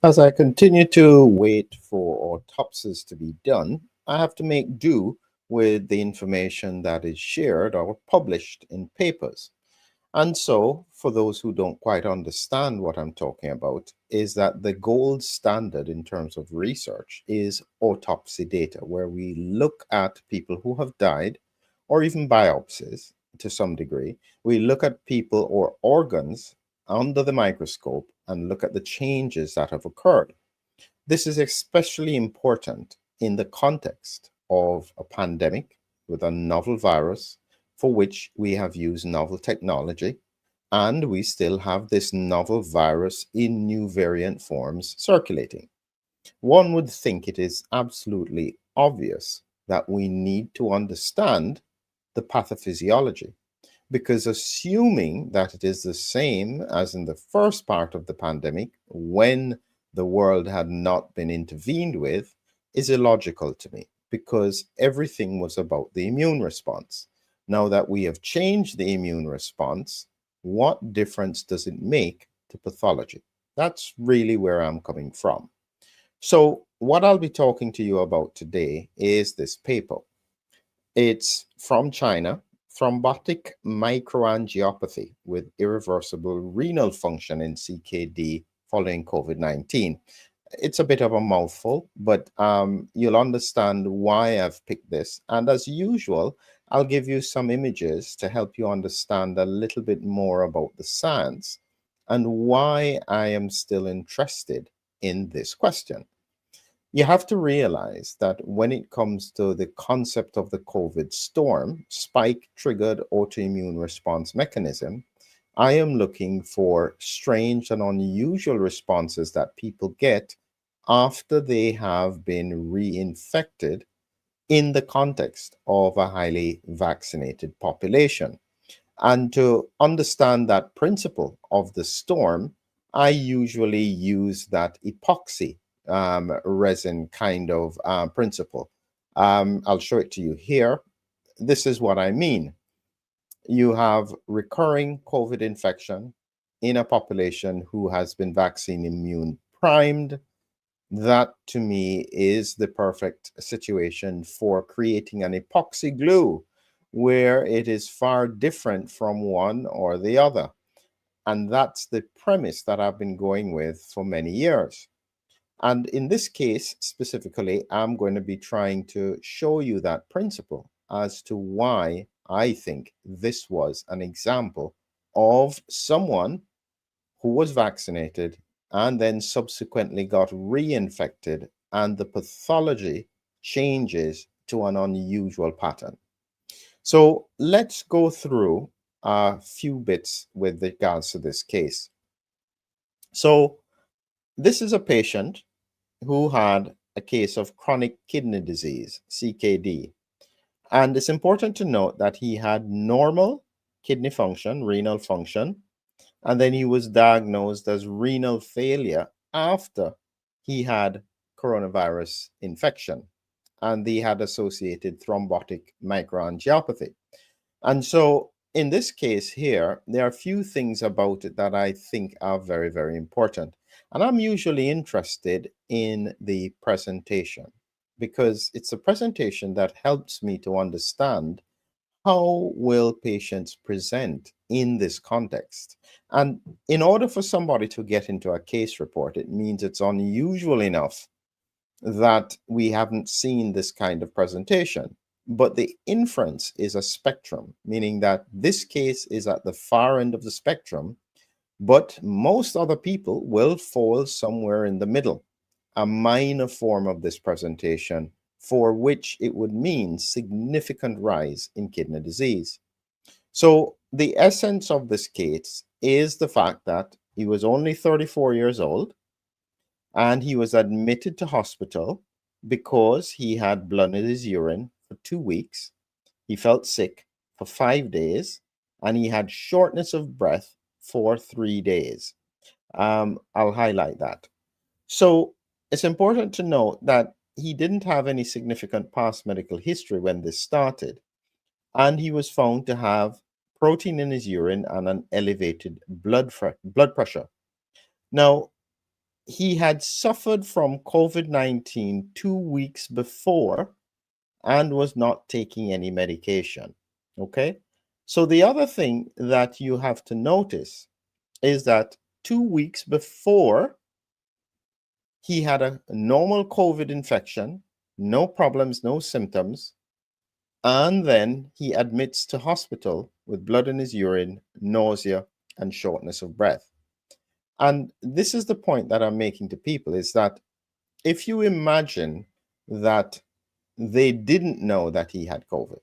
As I continue to wait for autopsies to be done, I have to make do with the information that is shared or published in papers. And so, for those who don't quite understand what I'm talking about, is that the gold standard in terms of research is autopsy data, where we look at people who have died, or even biopsies to some degree. We look at people or organs under the microscope and look at the changes that have occurred. This is especially important in the context of a pandemic with a novel virus for which we have used novel technology, and we still have this novel virus in new variant forms circulating. One would think it is absolutely obvious that we need to understand the pathophysiology, because assuming that it is the same as in the first part of the pandemic, when the world had not been intervened with, is illogical to me, because everything was about the immune response. Now that we have changed the immune response, what difference does it make to pathology? That's really where I'm coming from. So, what I'll be talking to you about today is this paper. It's from China, thrombotic microangiopathy with irreversible renal function in CKD following COVID 19. It's a bit of a mouthful, but you'll understand why I've picked this. And as usual, I'll give you some images to help you understand a little bit more about the science and why I am still interested in this question. You have to realize that when it comes to the concept of the COVID storm, spike triggered autoimmune response mechanism, I am looking for strange and unusual responses that people get after they have been reinfected in the context of a highly vaccinated population. And to understand that principle of the storm, I usually use that epoxy resin kind of principle. I'll show it to you here. This is what I mean. You have recurring COVID infection in a population who has been vaccine immune primed. That to me is the perfect situation for creating an epoxy glue where it is far different from one or the other. And that's the premise that I've been going with for many years. And in this case specifically, I'm going to be trying to show you that principle as to why I think this was an example of someone who was vaccinated and then subsequently got reinfected, and the pathology changes to an unusual pattern. So let's go through a few bits with regards to this case. So this is a patient who had a case of chronic kidney disease, CKD. And it's important to note that he had normal kidney function, renal function, and then he was diagnosed as renal failure after he had coronavirus infection and he had associated thrombotic microangiopathy. And so in this case here, there are a few things about it that I think are very, very important. And I'm usually interested in the presentation because it's a presentation that helps me to understand how will patients present in this context. And in order for somebody to get into a case report, it means it's unusual enough that we haven't seen this kind of presentation. But the inference is a spectrum, meaning that this case is at the far end of the spectrum, but most other people will fall somewhere in the middle, a minor form of this presentation for which it would mean significant rise in kidney disease. So the essence of this case is the fact that he was only 34 years old and he was admitted to hospital because he had blood in his urine for 2 weeks. He felt sick for 5 days and he had shortness of breath for 3 days. I'll highlight that. So it's important to note that he didn't have any significant past medical history when this started, and he was found to have protein in his urine and an elevated blood pressure. Now, he had suffered from COVID-19 2 weeks before and was not taking any medication. Okay? So the other thing that you have to notice is that 2 weeks before, he had a normal COVID infection, no problems, no symptoms, and then he admits to hospital with blood in his urine, nausea, and shortness of breath. And this is the point that I'm making to people, is that if you imagine that they didn't know that he had COVID,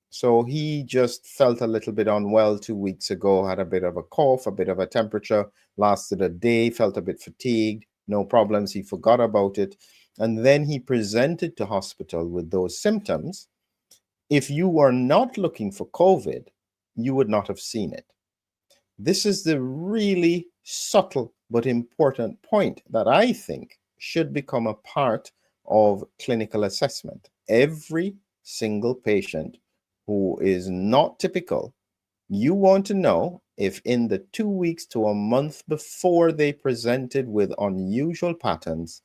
so he just felt a little bit unwell 2 weeks ago, had a bit of a cough, a bit of a temperature, lasted a day, felt a bit fatigued, no problems, he forgot about it, and then he presented to hospital with those symptoms. If you were not looking for COVID, you would not have seen it. This is the really subtle but important point that I think should become a part of clinical assessment. Every single patient who is not typical, you want to know if in the 2 weeks to a month before they presented with unusual patterns,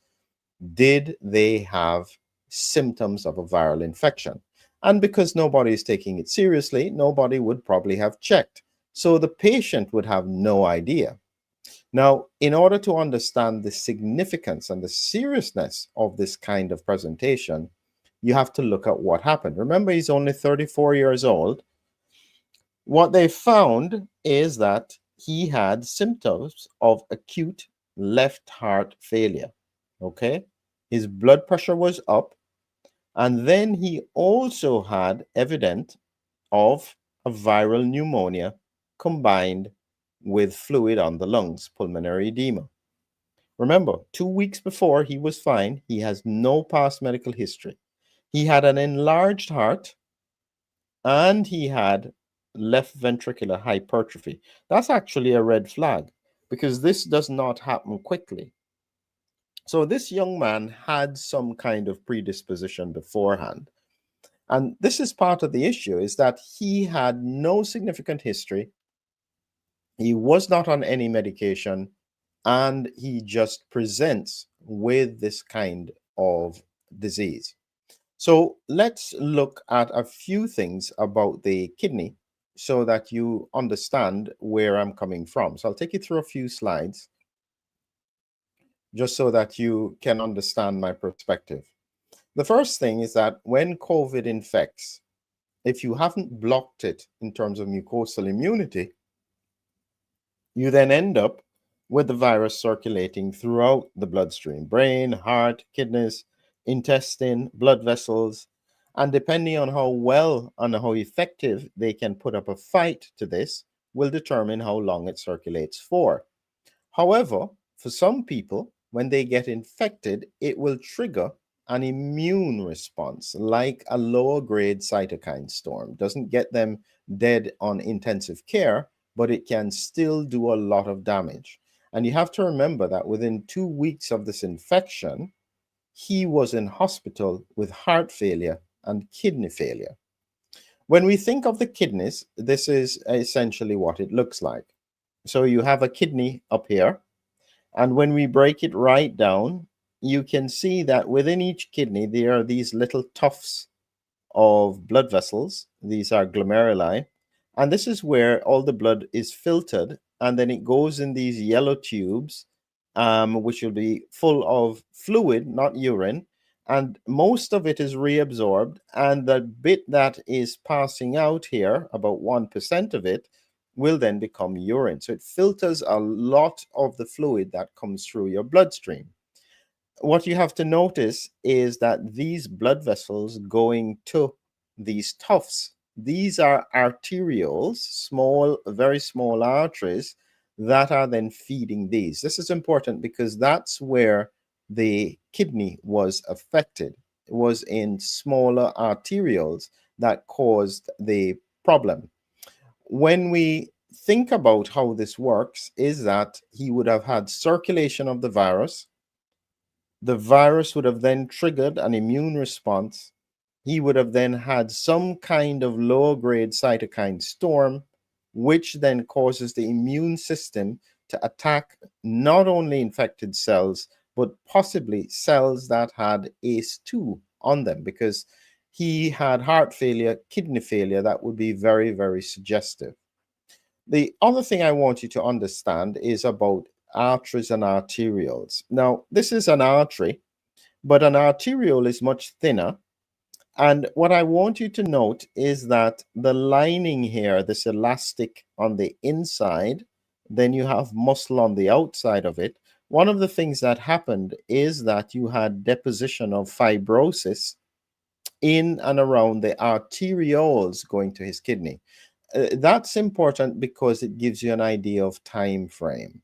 did they have symptoms of a viral infection? And because nobody is taking it seriously, nobody would probably have checked. So the patient would have no idea. Now, in order to understand the significance and the seriousness of this kind of presentation, you have to look at what happened. Remember, he's only 34 years old. What they found is that he had symptoms of acute left heart failure. Okay? His blood pressure was up, and then he also had evidence of a viral pneumonia combined with fluid on the lungs, pulmonary edema. Remember, 2 weeks before he was fine, he has no past medical history. He had an enlarged heart and he had left ventricular hypertrophy. That's actually a red flag because this does not happen quickly. So this young man had some kind of predisposition beforehand. And this is part of the issue, is that he had no significant history. He was not on any medication, and he just presents with this kind of disease. So let's look at a few things about the kidney so that you understand where I'm coming from. So I'll take you through a few slides just so that you can understand my perspective. The first thing is that when COVID infects, if you haven't blocked it in terms of mucosal immunity, you then end up with the virus circulating throughout the bloodstream, brain, heart, kidneys, intestine, blood vessels. And depending on how well and how effective they can put up a fight to this, will determine how long it circulates for. However, for some people, when they get infected, it will trigger an immune response like a lower grade cytokine storm. Doesn't get them dead on intensive care, but it can still do a lot of damage. And you have to remember that within 2 weeks of this infection, he was in hospital with heart failure and kidney failure. When we think of the kidneys, this is essentially what it looks like. So you have a kidney up here, and when we break it right down, you can see that within each kidney, there are these little tufts of blood vessels. These are glomeruli. And this is where all the blood is filtered. And then it goes in these yellow tubes, which will be full of fluid, not urine. And most of it is reabsorbed. And the bit that is passing out here, about 1% of it, will then become urine. So it filters a lot of the fluid that comes through your bloodstream. What you have to notice is that these blood vessels going to these tufts, these are arterioles, small, very small arteries that are then feeding these. This is important because that's where the kidney was affected. It was in smaller arterioles that caused the problem. When we think about how this works, is that he would have had circulation of the virus. The virus would have then triggered an immune response. He would have then had some kind of lower grade cytokine storm, which then causes the immune system to attack not only infected cells, but possibly cells that had ACE2 on them, because he had heart failure, kidney failure that would be very, very suggestive. The other thing I want you to understand is about arteries and arterioles. Now, this is an artery, but an arteriole is much thinner. And what I want you to note is that the lining here, this elastic on the inside, then you have muscle on the outside of it. One of the things that happened is that you had deposition of fibrosis in and around the arterioles going to his kidney. That's important because it gives you an idea of time frame.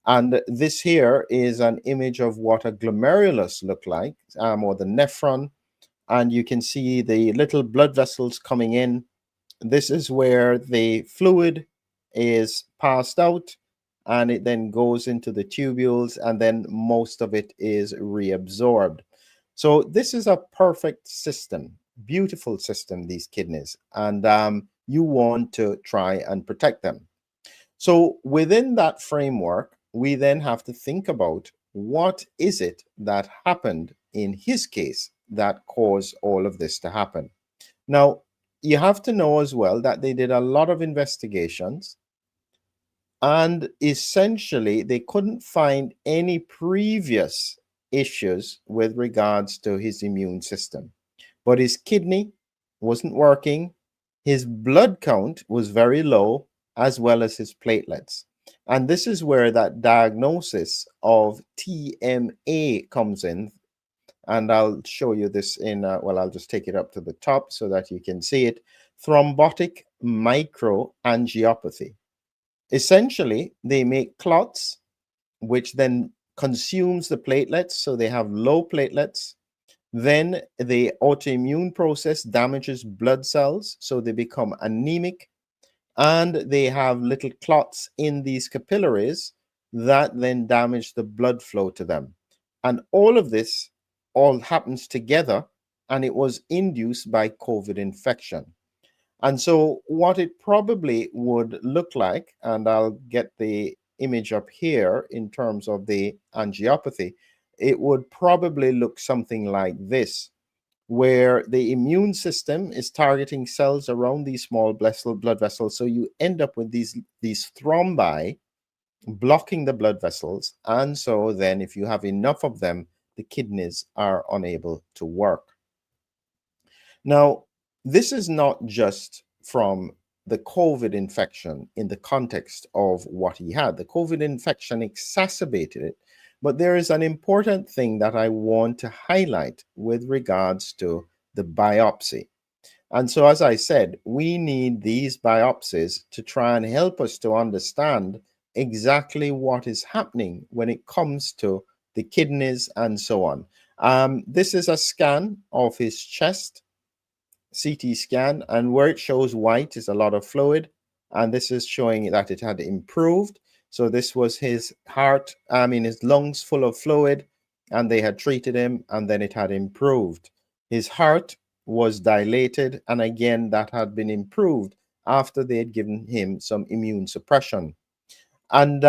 And this here is an image of what a glomerulus look like, or the nephron. And you can see the little blood vessels coming in. This is where the fluid is passed out, and it then goes into the tubules, and then most of it is reabsorbed. So this is a perfect system, beautiful system, these kidneys, and you want to try and protect them. So within that framework, we then have to think about what is it that happened in his case that caused all of this to happen. Now, you have to know as well that they did a lot of investigations, and essentially they couldn't find any previous issues with regards to his immune system. But his kidney wasn't working, his blood count was very low, as well as his platelets. And this is where that diagnosis of TMA comes in. And I'll show you this in, well, I'll just take it up to the top so that you can see it. Thrombotic microangiopathy. Essentially, they make clots, which then consumes the platelets, so they have low platelets. Then the autoimmune process damages blood cells, so they become anemic, and they have little clots in these capillaries that then damage the blood flow to them. And all of this all happens together, and it was induced by COVID infection. And so what it probably would look like, and I'll get the image up here in terms of the angiopathy, it would probably look something like this, where the immune system is targeting cells around these small blood vessels. So you end up with these thrombi blocking the blood vessels. And so then if you have enough of them, the kidneys are unable to work. Now, this is not just from the COVID infection in the context of what he had. The COVID infection exacerbated it. But there is an important thing that I want to highlight with regards to the biopsy. And so, as I said, we need these biopsies to try and help us to understand exactly what is happening when it comes to the kidneys and so on. This is a scan of his chest, CT scan, and where it shows white is a lot of fluid, and this is showing that it had improved. So this was his heart, his lungs full of fluid, and they had treated him, and then it had improved. His heart was dilated, and again, that had been improved after they had given him some immune suppression. And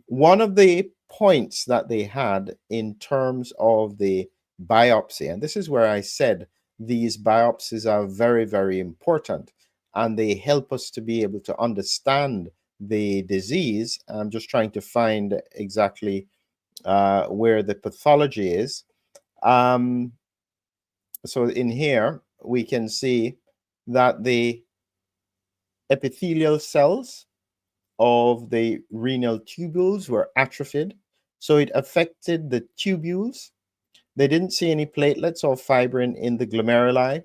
one of the points that they had in terms of the biopsy, and this is where I said these biopsies are very, very important, and they help us to be able to understand the disease. I'm just trying to find exactly where the pathology is. So in here, we can see that the epithelial cells of the renal tubules were atrophied. So it affected the tubules. They didn't see any platelets or fibrin in the glomeruli.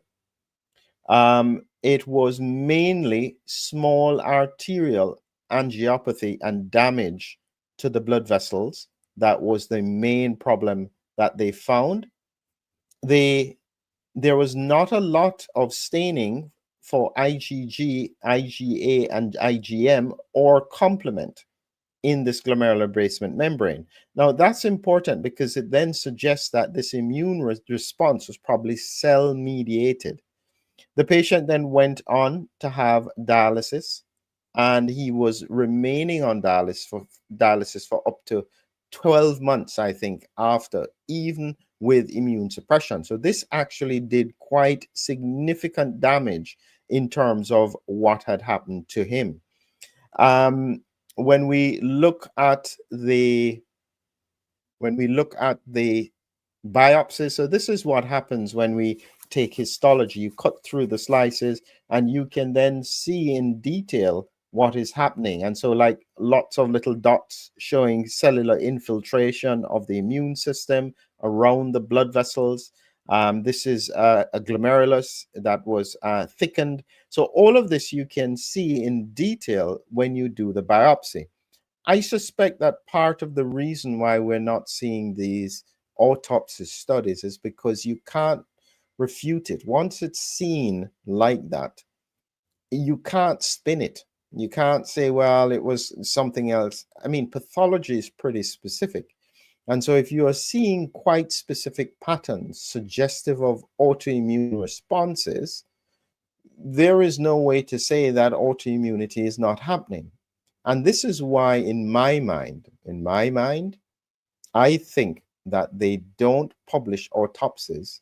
It was mainly small arterial angiopathy and damage to the blood vessels. That was the main problem that they found. There was not a lot of staining for IgG, IgA, and IgM or complement in this glomerular basement membrane. Now, that's important because it then suggests that this immune response was probably cell-mediated. The patient then went on to have dialysis, and he was remaining on dialysis for up to 12 months, I think, after, even with immune suppression. So this actually did quite significant damage in terms of what had happened to him. Um, when we look at the biopsy, so this is what happens when we take histology. You cut through the slices and you can then see in detail what is happening. And so, like, lots of little dots showing cellular infiltration of the immune system around the blood vessels. This is a glomerulus that was thickened. So all of this you can see in detail when you do the biopsy. I suspect that part of the reason why we're not seeing these autopsy studies is because you can't refute it. Once it's seen like that, you can't spin it. You can't say, well, it was something else. I mean, pathology is pretty specific. And so if you are seeing quite specific patterns suggestive of autoimmune responses, there is no way to say that autoimmunity is not happening. And this is why, in my mind, I think that they don't publish autopsies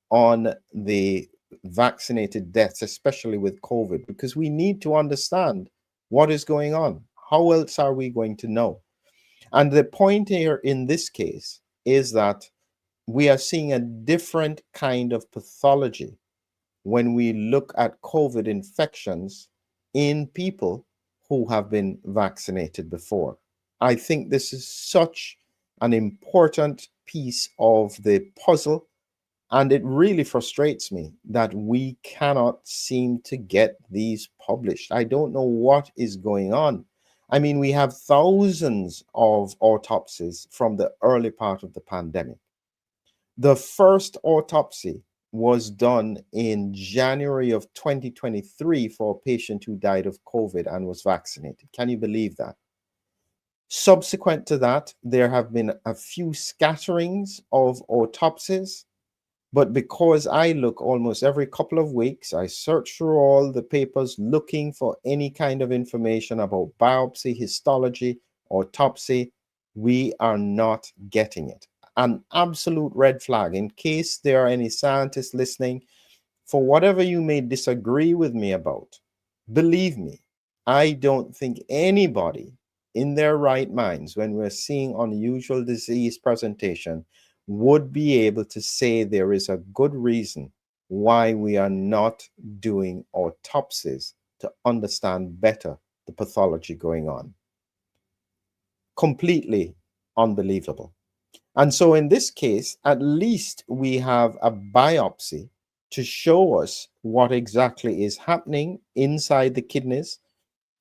on the vaccinated deaths, especially with COVID, because we need to understand what is going on. How else are we going to know? And the point here in this case is that we are seeing a different kind of pathology when we look at COVID infections in people who have been vaccinated before. I think this is such an important piece of the puzzle, and it really frustrates me that we cannot seem to get these published. I don't know what is going on. I mean, we have thousands of autopsies from the early part of the pandemic. The first autopsy was done in January of 2023 for a patient who died of COVID and was vaccinated. Can you believe that? Subsequent to that, there have been a few scatterings of autopsies, but because I look almost every couple of weeks, I search through all the papers looking for any kind of information about biopsy, histology, autopsy. We are not getting it. An absolute red flag. In case there are any scientists listening, for whatever you may disagree with me about, believe me, I don't think anybody in their right minds, when we're seeing unusual disease presentation, would be able to say there is a good reason why we are not doing autopsies to understand better the pathology going on. Completely unbelievable. And so in this case, at least we have a biopsy to show us what exactly is happening inside the kidneys.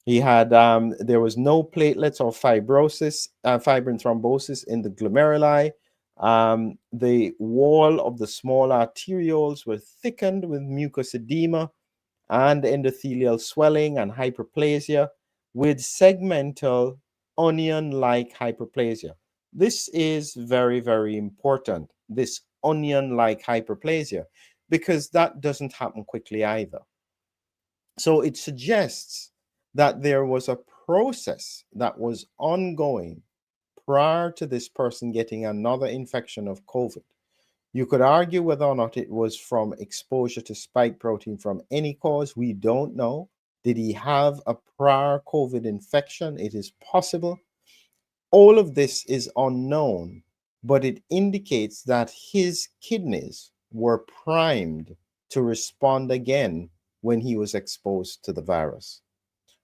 He had, there was no platelets or fibrosis, fibrin thrombosis in the glomeruli. The wall of the small arterioles were thickened with mucous edema and endothelial swelling and hyperplasia with segmental onion-like hyperplasia. This is very, very important, this onion-like hyperplasia, because that doesn't happen quickly either. So it suggests that there was a process that was ongoing prior to this person getting another infection of COVID. You could argue whether or not it was from exposure to spike protein from any cause. We don't know. Did he have a prior COVID infection? It is possible. All of this is unknown, but it indicates that his kidneys were primed to respond again when he was exposed to the virus.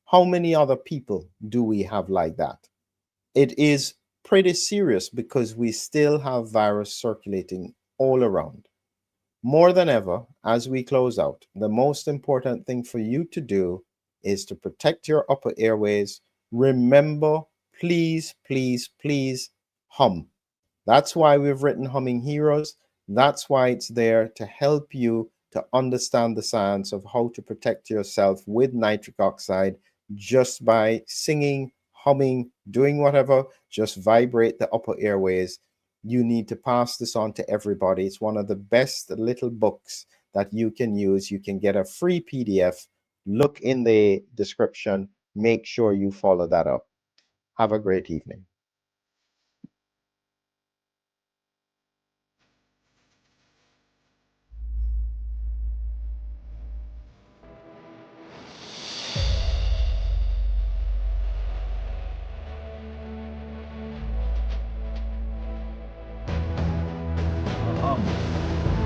How many other people do we have like that? It is pretty serious because we still have virus circulating all around. More than ever, as we close out, the most important thing for you to do is to protect your upper airways. Remember, please, please, please hum. That's why we've written Humming Heroes. That's why it's there to help you to understand the science of how to protect yourself with nitric oxide just by singing, humming, doing whatever, just vibrate the upper airways. You need to pass this on to everybody. It's one of the best little books that you can use. You can get a free PDF. Look in the description make sure you follow that up. Have a great evening.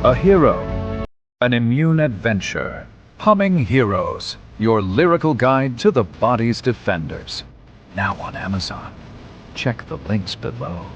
A hero, an immune adventure. Humming Heroes, your lyrical guide to the body's defenders. Now on Amazon. Check the links below.